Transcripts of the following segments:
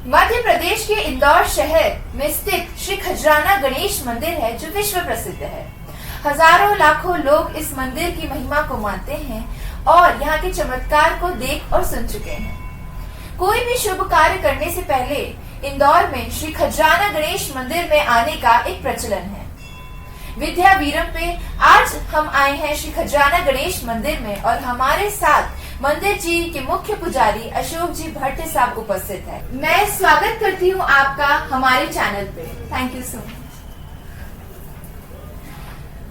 मध्य प्रदेश के इंदौर शहर में स्थित श्री खजराना गणेश मंदिर है जो विश्व प्रसिद्ध है। हजारों लाखों लोग इस मंदिर की महिमा को मानते हैं और यहाँ के चमत्कार को देख और सुन चुके हैं। कोई भी शुभ कार्य करने से पहले इंदौर में श्री खजराना गणेश मंदिर में आने का एक प्रचलन है। विद्या वीरम पे आज हम आए हैं श्री खजराना गणेश मंदिर में और हमारे साथ मंदिर जी के मुख्य पुजारी अशोक जी भट्ट साहब उपस्थित है। मैं स्वागत करती हूँ आपका हमारे चैनल पे। Thank you so much.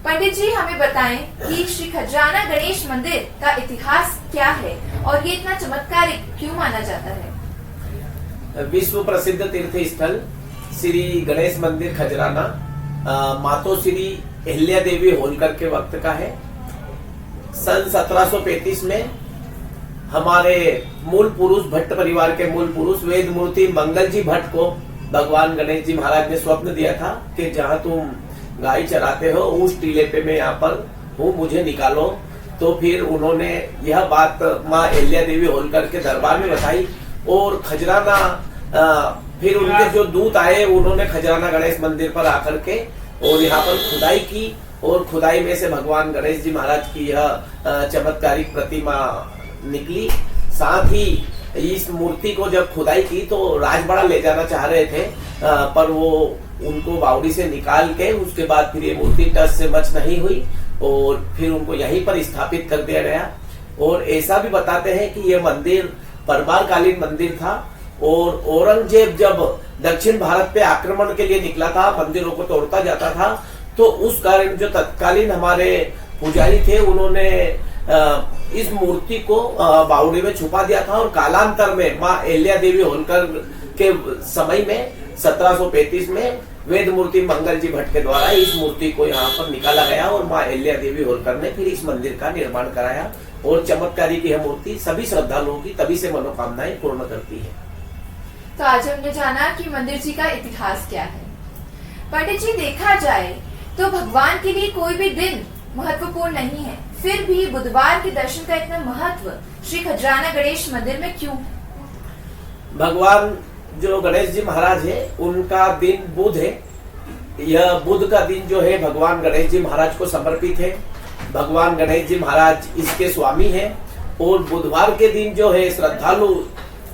Pandit ji हमें बताएं कि श्री खजराना गणेश मंदिर का इतिहास क्या है और ये इतना चमत्कारिक क्यों माना जाता है। विश्व प्रसिद्ध तीर्थ स्थल श्री गणेश मंदिर खजराना मातो श्री अहिल्या देवी होलकर के वक्त का है। सन 1735 में हमारे मूल पुरुष भट्ट परिवार के मूल पुरुष वेद मूर्ति मंगल जी भट्ट को भगवान गणेश जी महाराज ने स्वप्न दिया था कि जहाँ तुम गाय चराते हो उस टीले पे मैं यहाँ पर हूँ, मुझे निकालो। तो फिर उन्होंने यह बात माँ अहिल्या देवी होलकर के दरबार में बताई और खजराना फिर उनके जो दूत आए उन्होंने खजराना गणेश मंदिर पर आकर के और यहाँ पर खुदाई की और खुदाई में से भगवान गणेश जी महाराज की यह चमत्कारिक प्रतिमा निकली। साथ ही इस मूर्ति को जब खुदाई की तो राजबड़ा ले जाना चाह रहे थे, पर वो उनको बावड़ी से निकाल के उसके बाद फिर ये मूर्ति टस से मच नहीं हुई और फिर उनको यहीं पर स्थापित कर दिया गया। और ऐसा भी बताते हैं कि यह मंदिर परमार कालीन मंदिर था और औरंगजेब जब दक्षिण भारत पे आक्रमण के लिए निकला था, मंदिरों को तोड़ता जाता था, तो उस कारण जो तत्कालीन हमारे पुजारी थे उन्होंने इस मूर्ति को बावड़ी में छुपा दिया था और कालांतर में माँ अहिल्या देवी होलकर के समय में 1735 में वेद मूर्ति मंगल जी भट्ट के द्वारा इस मूर्ति को यहाँ पर निकाला गया और माँ अहिल्या देवी होलकर ने फिर इस मंदिर का निर्माण कराया। और चमत्कारी की यह मूर्ति सभी श्रद्धालुओं की तभी से मनोकामनाएं पूर्ण करती है। तो आज हमने जाना कि मंदिर जी का इतिहास क्या है। पंडित जी देखा जाए तो भगवान के लिए कोई भी दिन महत्वपूर्ण नहीं है, फिर भी बुधवार के दर्शन का इतना महत्व श्री खजराना गणेश मंदिर में क्यों? भगवान जो गणेश जी महाराज है उनका दिन बुध है। यह बुध का दिन जो है भगवान गणेश जी महाराज को समर्पित है। भगवान गणेश जी महाराज इसके स्वामी है और बुधवार के दिन जो है श्रद्धालु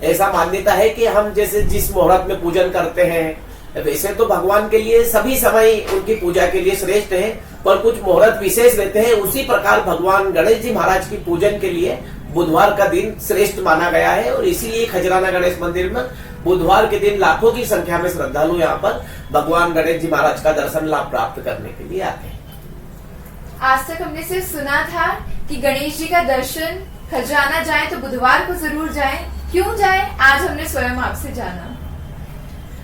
ऐसा मान्यता है कि हम जैसे जिस मुहूर्त में पूजन करते हैं वैसे तो भगवान के लिए सभी समय उनकी पूजा के लिए श्रेष्ठ है, पर कुछ मुहूर्त विशेष रहते हैं। उसी प्रकार भगवान गणेश जी महाराज की पूजन के लिए बुधवार का दिन श्रेष्ठ माना गया है और इसीलिए खजराना गणेश मंदिर में बुधवार के दिन लाखों की संख्या में श्रद्धालु यहाँ पर भगवान गणेश जी महाराज का दर्शन लाभ प्राप्त करने के लिए आते हैं। आज तक हमने सिर्फ सुना था कि गणेश जी का दर्शन खजराना जाए तो बुधवार को जरूर जाए, क्यों जाए आज हमने स्वयं आपसे जाना।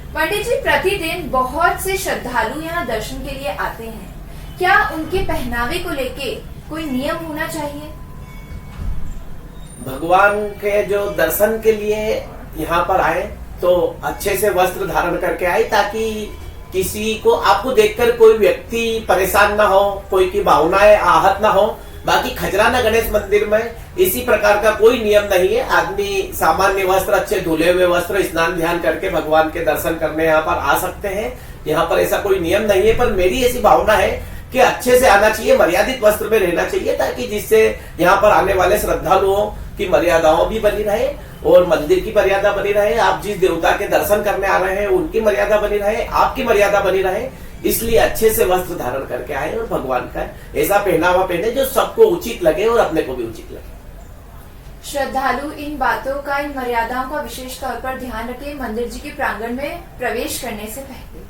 पंडित जी प्रतिदिन बहुत से श्रद्धालु यहाँ दर्शन के लिए आते हैं, क्या उनके पहनावे को लेके कोई नियम होना चाहिए? भगवान के जो दर्शन के लिए यहाँ पर आए तो अच्छे से वस्त्र धारण करके आए ताकि किसी को आपको देखकर कोई व्यक्ति परेशान ना हो, कोई की भावनाएं आहत ना हो। बाकी खजराना गणेश मंदिर में इसी प्रकार का कोई नियम नहीं है। आदमी सामान्य वस्त्र, अच्छे धुले हुए वस्त्र, स्नान ध्यान करके भगवान के दर्शन करने यहाँ पर आ सकते हैं। यहाँ पर ऐसा कोई नियम नहीं है, पर मेरी ऐसी भावना है कि अच्छे से आना चाहिए, मर्यादित वस्त्र में रहना चाहिए ताकि जिससे यहाँ पर आने वाले श्रद्धालुओं की मर्यादाओं भी बनी रहे और मंदिर की मर्यादा बनी रहे। आप जिस देवता के दर्शन करने आ रहे हैं उनकी मर्यादा बनी रहे, आपकी मर्यादा बनी रहे, इसलिए अच्छे से वस्त्र धारण करके आए और भगवान का ऐसा पहनावा पहने जो सबको उचित लगे और अपने को भी उचित लगे। श्रद्धालु इन बातों का, इन मर्यादाओं का विशेष तौर पर ध्यान रखें मंदिर जी के प्रांगण में प्रवेश करने से पहले।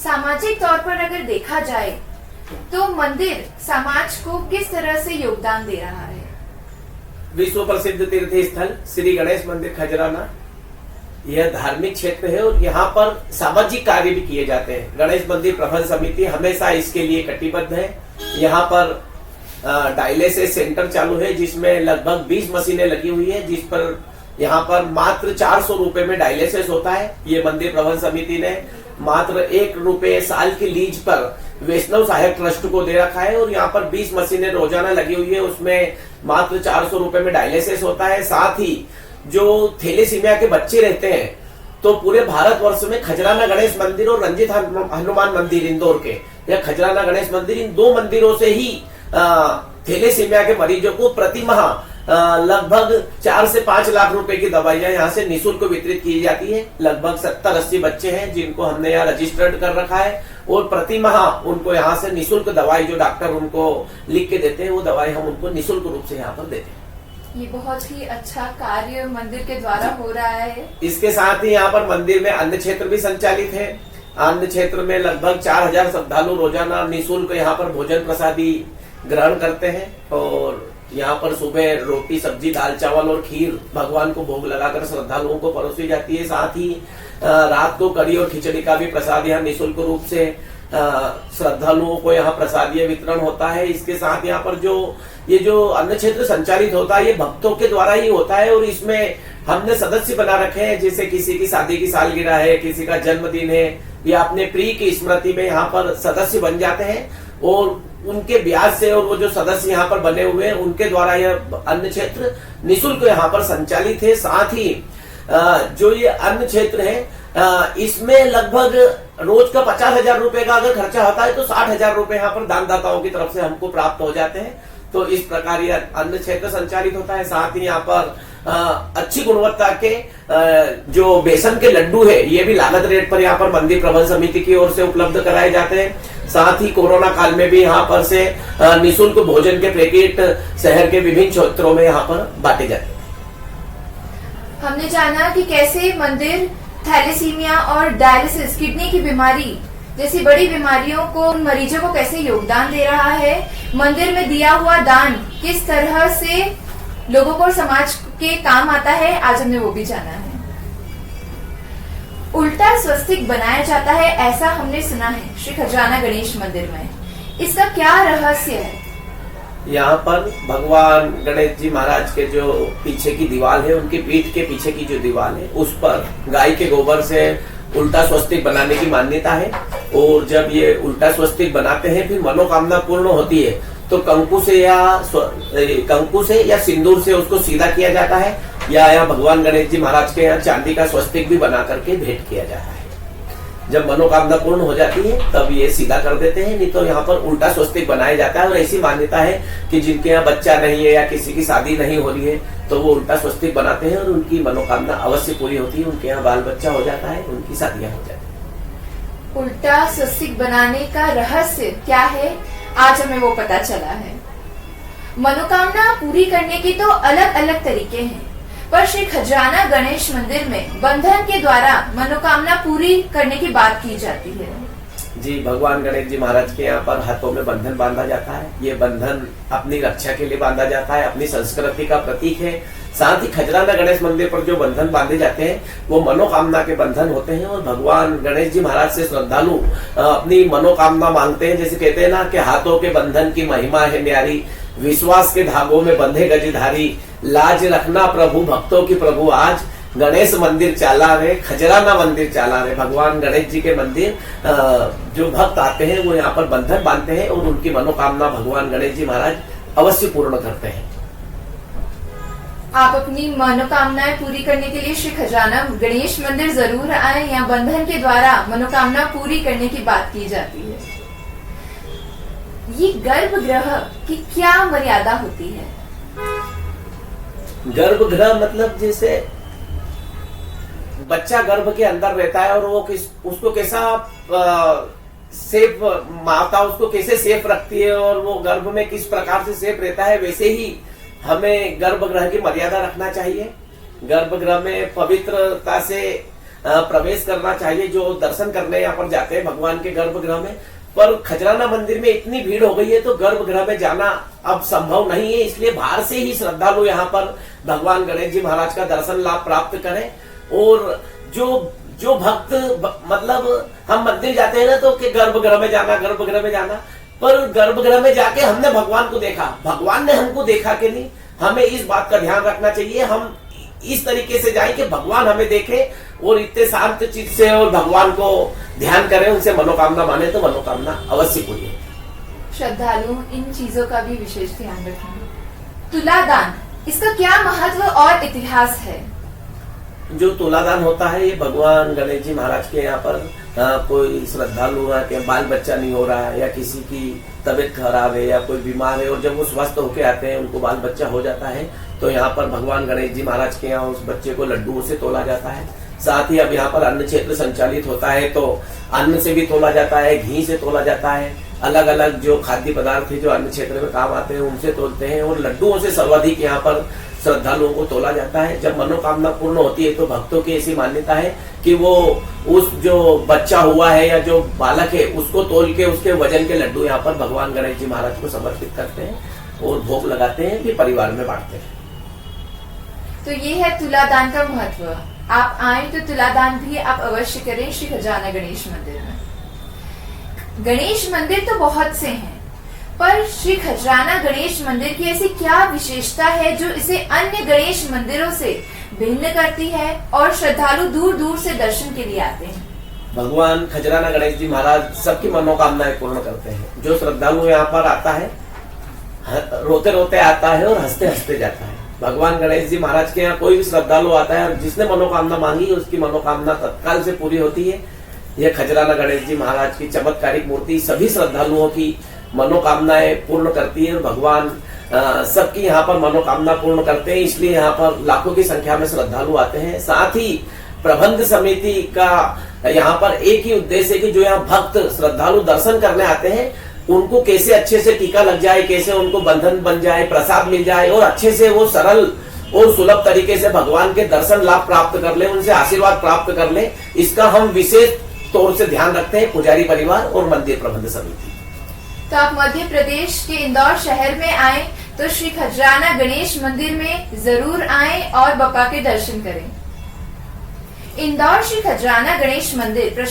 सामाजिक तौर पर अगर देखा जाए तो मंदिर समाज को किस तरह से योगदान दे रहा है? विश्व प्रसिद्ध तीर्थ स्थल श्री गणेश मंदिर खजराना यह धार्मिक क्षेत्र है और यहाँ पर सामाजिक कार्य भी किए जाते हैं। गणेश मंदिर प्रबंध समिति हमेशा इसके लिए कटिबद्ध है। यहाँ पर डायलिसिस सेंटर चालू है जिसमें लगभग 20 मशीनें लगी हुई है, जिस पर यहाँ पर मात्र 400 रुपए में डायलिसिस होता है। ये मंदिर प्रबंध समिति ने मात्र 1 रुपए साल की लीज पर वैष्णव सहायक ट्रस्ट को दे रखा है और यहाँ पर 20 मशीनें रोजाना लगी हुई है। उसमें मात्र 400 रुपए में डायलिसिस होता है। साथ ही जो थैलेसीमिया के बच्चे रहते हैं तो पूरे भारतवर्ष में खजराना गणेश मंदिर और रंजित हनुमान मंदिर इंदौर के, या खजराना गणेश मंदिर, इन 2 मंदिरों से ही थैलेसीमिया के मरीजों को प्रति माह लगभग 4 से 5 लाख रुपए की दवाइयां यहाँ से निःशुल्क वितरित की जाती है। लगभग 70-80 बच्चे हैं जिनको हमने यहाँ रजिस्टर्ड कर रखा है, और प्रति माह उनको यहाँ से निःशुल्क दवाई, जो डॉक्टर उनको लिख के देते हैं, वो दवाई हम उनको निःशुल्क रूप से यहाँ पर देते हैं। ये बहुत ही अच्छा कार्य मंदिर के द्वारा हो रहा है। इसके साथ ही यहाँ पर मंदिर में अन्न क्षेत्र भी संचालित है। अन्न क्षेत्र में लगभग 4000 श्रद्धालु रोजाना निःशुल्क यहाँ पर भोजन प्रसादी ग्रहण करते हैं, और यहाँ पर सुबह रोटी, सब्जी, दाल, चावल और खीर भगवान को भोग लगाकर श्रद्धालुओं को परोसी जाती है। साथ ही रात को कड़ी और खिचड़ी का भी प्रसाद यहाँ निःशुल्क रूप से श्रद्धालुओं को यहाँ प्रसादीय वितरण होता है। इसके साथ यहाँ पर ये जो अन्न क्षेत्र संचालित होता है, ये भक्तों के द्वारा ही होता है, और इसमें हमने सदस्य बना रखे हैं। जैसे किसी की शादी की सालगिरह है, किसी का जन्मदिन है, या अपने प्रिय की स्मृति में यहाँ पर सदस्य बन जाते हैं, और उनके ब्याज से, और वो जो सदस्य यहाँ पर बने हुए हैं उनके द्वारा यह अन्न क्षेत्र निःशुल्क यहाँ पर संचालित है। साथ ही जो ये अन्न क्षेत्र है, इसमें लगभग रोज का 50,000 रुपए का अगर खर्चा होता है, तो 60,000 रुपए यहाँ पर दानदाताओं की तरफ से हमको प्राप्त हो जाते हैं। तो इस प्रकार ये अन्न क्षेत्र संचालित होता है। साथ ही यहाँ पर अच्छी गुणवत्ता के जो बेसन के लड्डू है, ये भी लागत रेट पर यहाँ पर मंदिर प्रबंध समिति की ओर से उपलब्ध कराए जाते हैं। साथ ही कोरोना काल में भी यहाँ पर से निःशुल्क भोजन के पैकेट शहर के विभिन्न क्षेत्रों में यहाँ पर बांटे जाते हैं। हमने जाना कि कैसे मंदिर थैलेसीमिया और डायलिसिस, किडनी की बीमारी जैसी बड़ी बीमारियों को, उन मरीजों को कैसे योगदान दे रहा है। मंदिर में दिया हुआ दान किस तरह से लोगों को, समाज के काम आता है, आज हमने वो भी जाना है। उल्टा स्वस्तिक बनाया जाता है, ऐसा हमने सुना है श्री खजराना गणेश मंदिर में। इसका क्या रहस्य है? यहाँ पर भगवान गणेश जी महाराज के जो पीछे की दीवार है, उनकी पीठ के पीछे की जो दीवार है, उस पर गाय के गोबर से उल्टा स्वस्तिक बनाने की मान्यता है। और जब ये उल्टा स्वस्तिक बनाते हैं, फिर मनोकामना पूर्ण होती है, तो कंकु से या सिंदूर से उसको सीधा किया जाता है, या यहाँ भगवान गणेश जी महाराज के यहाँ चांदी का स्वस्तिक भी बना करके भेंट किया जाता है। जब मनोकामना पूर्ण हो जाती है, तब ये सीधा कर देते हैं, नहीं तो यहाँ पर उल्टा स्वस्तिक बनाया जाता है। और ऐसी मान्यता है कि जिनके यहाँ बच्चा नहीं है या किसी की शादी नहीं हो रही है, तो वो उल्टा स्वस्तिक बनाते हैं और उनकी मनोकामना अवश्य पूरी होती है। उनके यहाँ बाल बच्चा हो जाता है, उनकी शादियां हो जाती है। उल्टा स्वस्तिक बनाने का रहस्य क्या है, आज हमें वो पता चला है। मनोकामना पूरी करने की तो अलग अलग तरीके हैं, पर श्री खजराना गणेश मंदिर में बंधन के द्वारा मनोकामना पूरी करने की बात की जाती है। जी, भगवान गणेश जी महाराज के यहाँ पर हाथों में बंधन बांधा जाता है। ये बंधन अपनी रक्षा के लिए बांधा जाता है, अपनी संस्कृति का प्रतीक है। साथ ही खजराना गणेश मंदिर पर जो बंधन बांधे जाते हैं, वो मनोकामना के बंधन होते हैं। और भगवान गणेश जी महाराज से श्रद्धालु अपनी मनोकामना मांगते हैं। जैसे कहते हैं ना कि हाथों के बंधन की महिमा है न्यारी, विश्वास के धागों में बंधे गजधारी, लाज रखना प्रभु भक्तों की प्रभु आज, गणेश मंदिर चाला रे, खजराना मंदिर चाला रे। भगवान गणेश जी के मंदिर जो भक्त आते हैं, वो यहाँ पर बंधन बांधते हैं और उनकी मनोकामना भगवान गणेश जी महाराज अवश्य पूर्ण करते हैं। आप अपनी मनोकामनाएं पूरी करने के लिए श्री खजराना गणेश मंदिर जरूर आए। यहाँ बंधन के द्वारा मनोकामना पूरी करने की बात की जाती है। ये गर्भगृह की क्या मर्यादा होती है? गर्भगृह मतलब जैसे बच्चा गर्भ के अंदर रहता है, और वो उसको कैसा सेफ, माता उसको कैसे सेफ रखती है और वो गर्भ में किस प्रकार से सेफ रहता है, वैसे ही हमें गर्भगृह की मर्यादा रखना चाहिए। गर्भगृह में पवित्रता से प्रवेश करना चाहिए। जो दर्शन करने यहाँ पर जाते हैं भगवान के गर्भगृह में, पर खजराना मंदिर में इतनी भीड़ हो गई है तो गर्भगृह में जाना अब संभव नहीं है। इसलिए बाहर से ही श्रद्धालु यहाँ पर भगवान गणेश जी महाराज का दर्शन लाभ प्राप्त करें। और जो भक्त मतलब हम मंदिर जाते हैं ना, तो कि गर्भगृह में जाना, गर्भगृह में जाना, पर गर्भगृह में जाके हमने भगवान को देखा, भगवान ने हमको देखा कि नहीं, हमें इस बात का ध्यान रखना चाहिए। हम इस तरीके से जाए कि भगवान हमें देखे और इतने शांत चित्त से और भगवान को ध्यान करें, उनसे मनोकामना माने तो मनोकामना अवश्य पूरी है। श्रद्धालु इन चीजों का भी विशेष ध्यान रखें। तुलादान, इसका क्या महत्व और इतिहास है? जो तुलादान होता है ये भगवान गणेश जी महाराज के यहाँ पर कोई श्रद्धालु है कि बाल बच्चा नहीं हो रहा है या किसी की तबीयत खराब है या कोई बीमार है और जब वो स्वस्थ होके आते हैं उनको बाल बच्चा हो जाता है तो यहाँ पर भगवान गणेश जी महाराज के यहाँ उस बच्चे को लड्डुओं से तोला जाता है। साथ ही अब यहाँ पर अन्न क्षेत्र संचालित होता है तो अन्न से भी तोला जाता है, घी से तोला जाता है, अलग अलग जो खाद्य पदार्थ है जो अन्न क्षेत्र में काम आते हैं उनसे तोलते हैं और लड्डुओं से सर्वाधिक यहाँ पर श्रद्धालुओं को तोला जाता है। जब मनोकामना पूर्ण होती है तो भक्तों की ऐसी मान्यता है कि वो उस जो बच्चा हुआ है या जो बालक है उसको तोल के उसके वजन के लड्डू यहाँ पर भगवान गणेश जी महाराज को समर्पित करते हैं और भोग लगाते हैं, फिर परिवार में बांटते हैं। तो ये है तुलादान का महत्व। आप आए तो तुलादान भी आप अवश्य करें श्री खजाना गणेश मंदिर में। गणेश मंदिर तो बहुत से हैं, पर श्री खजराना गणेश मंदिर की ऐसी क्या विशेषता है जो इसे अन्य गणेश मंदिरों से भिन्न करती है और श्रद्धालु दूर दूर से दर्शन के लिए आते हैं? भगवान खजराना गणेश जी महाराज सबकी मनोकामनाएं पूर्ण करते हैं। जो श्रद्धालु यहाँ पर आता है रोते रोते आता है और हंसते हंसते जाता है। भगवान गणेश जी महाराज के यहाँ कोई भी श्रद्धालु आता है और जिसने मनोकामना मांगी उसकी मनोकामना तत्काल से पूरी होती है। यह खजराना गणेश जी महाराज की चमत्कारिक मूर्ति सभी श्रद्धालुओं की मनोकामनाएं पूर्ण करती है। भगवान सबकी यहाँ पर मनोकामना पूर्ण करते हैं, इसलिए यहाँ पर लाखों की संख्या में श्रद्धालु आते हैं। साथ ही प्रबंध समिति का यहाँ पर एक ही उद्देश्य है कि जो यहाँ भक्त श्रद्धालु दर्शन करने आते हैं उनको कैसे अच्छे से टीका लग जाए, कैसे उनको बंधन बन जाए, प्रसाद मिल जाए और अच्छे से वो सरल और सुलभ तरीके से भगवान के दर्शन लाभ प्राप्त कर ले, उनसे आशीर्वाद प्राप्त कर ले, इसका हम विशेष तौर से ध्यान रखते हैं पुजारी परिवार और मंदिर प्रबंध समिति। तो आप मध्य प्रदेश के इंदौर शहर में आए तो श्री खजराना गणेश मंदिर में जरूर आए और बप्पा के दर्शन करें। इंदौर श्री खजराना गणेश मंदिर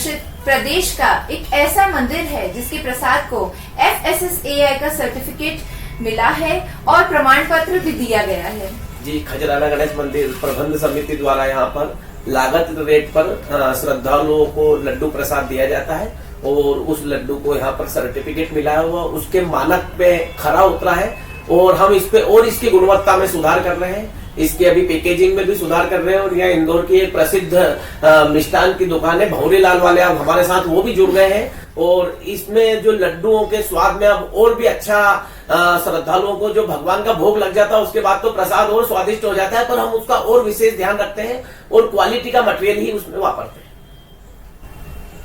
प्रदेश का एक ऐसा मंदिर है जिसके प्रसाद को FSSAI का सर्टिफिकेट मिला है और प्रमाण पत्र भी दिया गया है। जी, खजराना गणेश मंदिर प्रबंध समिति द्वारा यहाँ पर लागत रेट पर श्रद्धालुओं को लड्डू प्रसाद दिया जाता है और उस लड्डू को यहाँ पर सर्टिफिकेट मिला हुआ, उसके मानक पे खरा उतरा है और हम इस पे और इसकी गुणवत्ता में सुधार कर रहे हैं। इसके अभी पैकेजिंग में भी सुधार कर रहे हैं और यहाँ इंदौर की एक प्रसिद्ध मिष्ठान की दुकान है भौरी लाल वाले, अब हमारे साथ वो भी जुड़ गए हैं और इसमें जो लड्डुओं के स्वाद में अब और भी अच्छा श्रद्धालुओं को जो भगवान का भोग लग जाता है उसके बाद तो प्रसाद और स्वादिष्ट हो जाता है, पर हम उसका और विशेष ध्यान रखते हैं और क्वालिटी का मटेरियल ही उसमें वापरते हैं।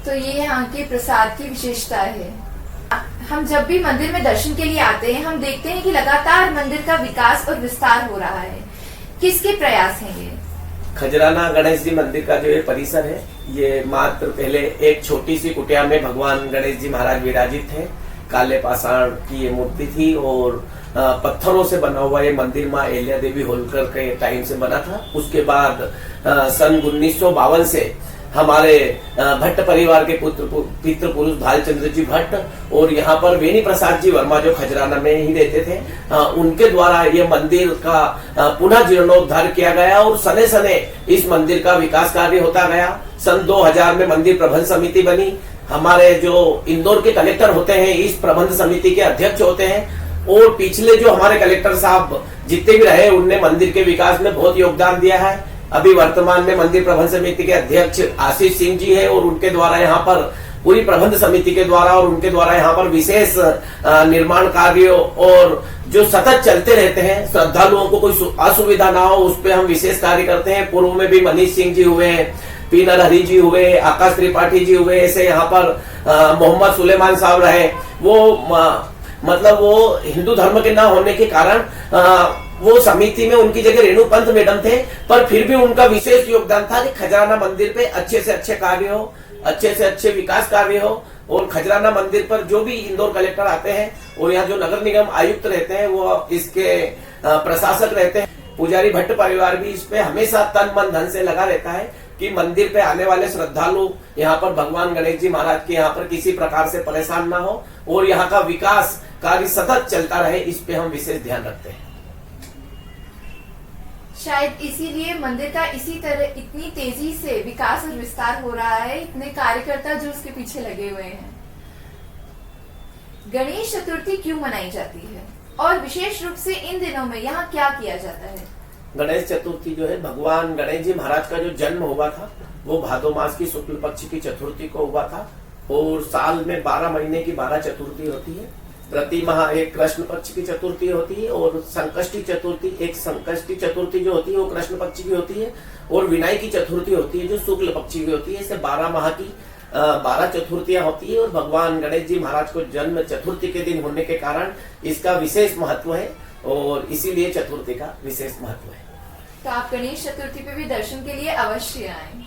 तो ये यहाँ के प्रसाद की विशेषता है। हम जब भी मंदिर में दर्शन के लिए आते हैं हम देखते हैं कि लगातार मंदिर का विकास और विस्तार हो रहा है। किसके प्रयास हैं ये? खजराना गणेश जी मंदिर का जो ये परिसर है ये मात्र पहले एक छोटी सी कुटिया में भगवान गणेश जी महाराज विराजित थे। काले पाषाण की ये मूर्ति थी और पत्थरों से बना हुआ ये मंदिर माँ अहिल्या देवी होलकर के टाइम से बना था। उसके बाद सन 1952 से हमारे भट्ट परिवार के पितृ पुरुष भालचंद्र जी भट्ट और यहाँ पर वेणी प्रसाद जी वर्मा जो खजराना में ही रहते थे उनके द्वारा ये मंदिर का पुनः जीर्णोद्धार किया गया और सने सने इस मंदिर का विकास कार्य होता गया। सन 2000 में मंदिर प्रबंध समिति बनी। हमारे जो इंदौर के कलेक्टर होते हैं इस प्रबंध समिति के अध्यक्ष होते हैं और पिछले जो हमारे कलेक्टर साहब जितने भी रहे उनने मंदिर के विकास में बहुत योगदान दिया है। अभी वर्तमान में मंदिर प्रबंध समिति के अध्यक्ष आशीष सिंह जी हैं और उनके द्वारा यहाँ पर पूरी प्रबंध समिति के द्वारा और उनके द्वारा यहाँ पर विशेष निर्माण कार्यों और जो सतत चलते रहते हैं, श्रद्धालुओं को कोई असुविधा ना हो उस पर हम विशेष कार्य करते हैं। पूर्व में भी मनीष सिंह जी हुए, पी नरहरि जी हुए, आकाश त्रिपाठी जी हुए, ऐसे यहाँ पर मोहम्मद सुलेमान साहब रहे। वो मतलब वो हिंदू धर्म के ना होने के कारण वो समिति में उनकी जगह रेणु पंत मैडम थे, पर फिर भी उनका विशेष योगदान था कि खजराना मंदिर पे अच्छे से अच्छे कार्य हो, अच्छे से अच्छे विकास कार्य हो और खजराना मंदिर पर जो भी इंदौर कलेक्टर आते हैं और यहाँ जो नगर निगम आयुक्त रहते हैं वो इसके प्रशासक रहते हैं। पुजारी भट्ट परिवार भी इस पे हमेशा तन मन धन से लगा रहता है कि मंदिर पे आने वाले श्रद्धालु यहाँ पर भगवान गणेश जी महाराज के यहाँ पर किसी प्रकार से परेशान ना हो और यहाँ का विकास कार्य सतत चलता रहे, इस पे हम विशेष ध्यान रखते हैं। शायद इसीलिए मंदिर का इसी तरह इतनी तेजी से विकास और विस्तार हो रहा है, इतने कार्यकर्ता जो उसके पीछे लगे हुए हैं। गणेश चतुर्थी क्यों मनाई जाती है और विशेष रूप से इन दिनों में यहाँ क्या किया जाता है? गणेश चतुर्थी जो है, भगवान गणेश जी महाराज का जो जन्म हुआ था वो भादो मास की शुक्ल पक्ष की चतुर्थी को हुआ था। और साल में 12 महीने की 12 चतुर्थी होती है। प्रति माह एक कृष्ण पक्ष की चतुर्थी होती है और संकष्टी चतुर्थी, एक संकष्टी चतुर्थी जो होती है वो कृष्ण पक्ष की होती है और विनायकी चतुर्थी होती है जो शुक्ल पक्ष की होती है। इससे 12 माह की 12 चतुर्थियां होती है और भगवान गणेश जी महाराज को जन्म चतुर्थी के दिन होने के कारण इसका विशेष महत्व है और इसीलिए चतुर्थी का विशेष महत्व है। तो आप गणेश चतुर्थी पे भी दर्शन के लिए अवश्य आएं।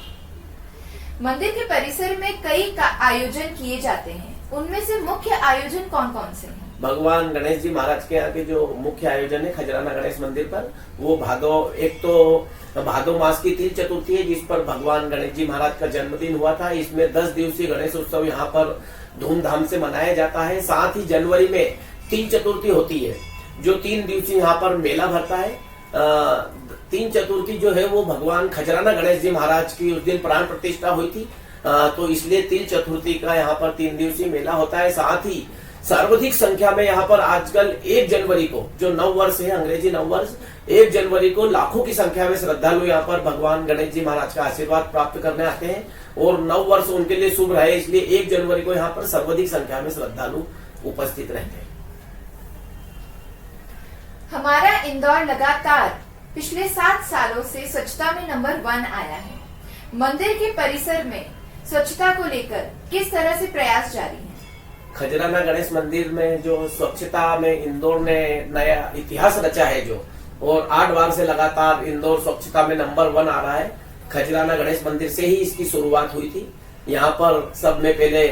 मंदिर के परिसर में कई आयोजन किए जाते हैं, उनमें से मुख्य आयोजन कौन कौन से हैं? भगवान गणेश जी महाराज के यहाँ के जो मुख्य आयोजन है खजराना गणेश मंदिर पर, वो एक तो भादो मास की तिल चतुर्थी है जिस पर भगवान गणेश जी महाराज का जन्मदिन हुआ था। इसमें 10 दिवसीय गणेश उत्सव यहाँ पर धूमधाम से मनाया जाता है। साथ ही जनवरी में तिल चतुर्थी होती है जो 3 दिवसीय यहाँ पर मेला भरता है। तिल चतुर्थी जो है वो भगवान खजराना गणेश जी महाराज की उस दिन प्राण प्रतिष्ठा हुई थी, तो इसलिए तिल चतुर्थी का यहाँ पर 3 दिवसीय मेला होता है। साथ ही सर्वाधिक संख्या में यहाँ पर आजकल 1 जनवरी को, जो नव वर्ष है अंग्रेजी नव वर्ष, 1 जनवरी को लाखों की संख्या में श्रद्धालु यहाँ पर भगवान गणेश जी महाराज का आशीर्वाद प्राप्त करने आते हैं और नव वर्ष उनके लिए शुभ रहे इसलिए 1 जनवरी को यहाँ पर सर्वाधिक संख्या में श्रद्धालु उपस्थित रहते हैं। हमारा इंदौर लगातार पिछले 7 सालों से स्वच्छता में नंबर 1 आया है। मंदिर के परिसर में स्वच्छता को लेकर किस तरह से प्रयास जारी है? खजराना गणेश मंदिर में जो स्वच्छता में इंदौर ने नया इतिहास रचा है जो, और 8 बार से लगातार इंदौर स्वच्छता में नंबर 1 आ रहा है। खजराना गणेश मंदिर से ही इसकी शुरुआत हुई थी। यहाँ पर सब में पहले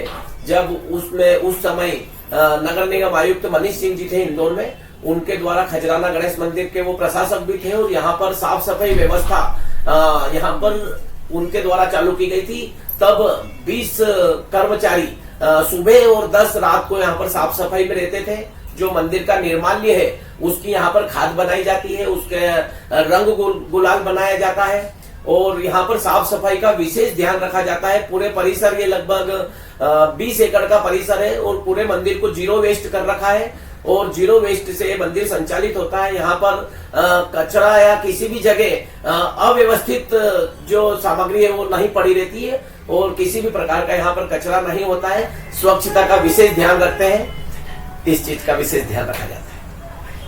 जब उस समय नगर निगम आयुक्त मनीष सिंह जी थे इंदौर में, उनके द्वारा खजराना गणेश मंदिर के वो प्रशासक भी थे और यहाँ पर साफ सफाई व्यवस्था यहाँ पर उनके द्वारा चालू की गई थी। तब 20 कर्मचारी सुबह और 10 रात को यहाँ पर साफ सफाई में रहते थे। जो मंदिर का निर्माल्य है उसकी यहाँ पर खाद बनाई जाती है, उसके रंग गुलाल बनाया जाता है और यहाँ पर साफ सफाई का विशेष ध्यान रखा जाता है। पूरे परिसर, ये लगभग 20 एकड़ का परिसर है और पूरे मंदिर को 0 वेस्ट कर रखा है और 0 वेस्ट से मंदिर संचालित होता है। यहाँ पर कचरा या किसी भी जगह अव्यवस्थित जो सामग्री है वो नहीं पड़ी रहती है और किसी भी प्रकार का यहाँ पर कचरा नहीं होता है। स्वच्छता का विशेष ध्यान रखते हैं, इस चीज का विशेष ध्यान रखा जाता है।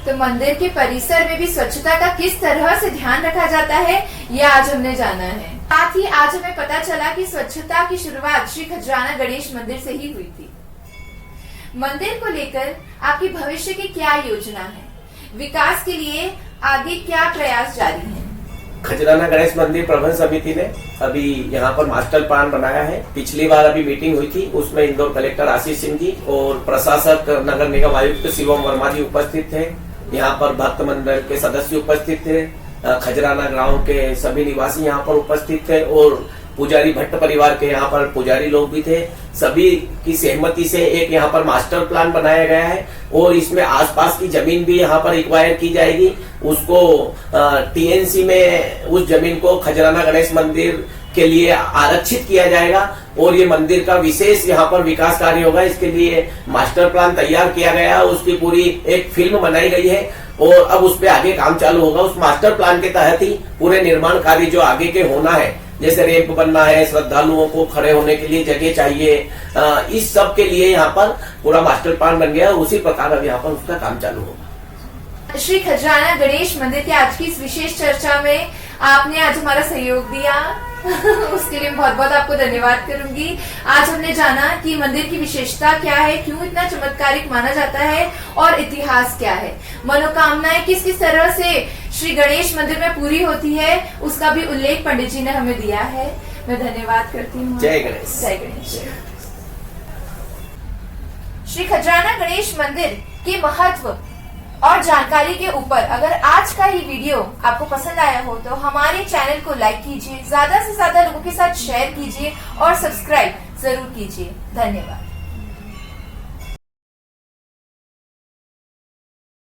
तो मंदिर के परिसर में भी स्वच्छता का किस तरह से ध्यान रखा जाता है ये आज हमने जाना है। साथ ही आज हमें पता चला कि स्वच्छता की शुरुआत श्री खजराना गणेश मंदिर से ही हुई थी। मंदिर को लेकर आपकी भविष्य की क्या योजना है? विकास के लिए आगे क्या प्रयास जारी है? खजराना गणेश मंदिर प्रबंध समिति ने अभी यहाँ पर मास्टर प्लान बनाया है। पिछली बार अभी मीटिंग हुई थी, उसमें इंदौर कलेक्टर आशीष सिंह जी और प्रशासक नगर निगम आयुक्त शिवम वर्मा जी उपस्थित थे। यहाँ पर भक्त मंडल के सदस्य उपस्थित थे, खजराना गांव के सभी निवासी यहाँ पर उपस्थित थे और पुजारी भट्ट परिवार के यहाँ पर पुजारी लोग भी थे। सभी की सहमति से एक यहाँ पर मास्टर प्लान बनाया गया है और इसमें आसपास की जमीन भी यहाँ पर एक्वायर की जाएगी। उसको टीएनसी में उस जमीन को खजराना गणेश मंदिर के लिए आरक्षित किया जाएगा और ये मंदिर का विशेष यहाँ पर विकास कार्य होगा। इसके लिए मास्टर प्लान तैयार किया गया, उसकी पूरी एक फिल्म बनाई गई है और अब उस पर आगे काम चालू होगा। उस मास्टर प्लान के तहत ही पूरे निर्माण कार्य जो आगे के होना है, जैसे रैंप बनना है, श्रद्धालुओं को खड़े होने के लिए जगह चाहिए, इस सब के लिए यहाँ पर पूरा मास्टर प्लान बन गया और उसी प्रकार अब यहाँ पर उसका काम चालू होगा। श्री खजराना गणेश मंदिर की आज की इस विशेष चर्चा में आपने आज हमारा सहयोग दिया उसके लिए बहुत बहुत आपको धन्यवाद करूंगी। आज हमने जाना कि मंदिर की विशेषता क्या है, क्यों इतना चमत्कारिक माना जाता है और इतिहास क्या है। मनोकामनाएं किस किस तरह से श्री गणेश मंदिर में पूरी होती है उसका भी उल्लेख पंडित जी ने हमें दिया है। मैं धन्यवाद करती हूँ। जय गणेश। जय गणेश। श्री खजराना गणेश मंदिर के महत्व और जानकारी के ऊपर अगर आज का ये वीडियो आपको पसंद आया हो तो हमारे चैनल को लाइक कीजिए, ज्यादा से ज्यादा लोगों के साथ शेयर कीजिए और सब्सक्राइब जरूर कीजिए। धन्यवाद।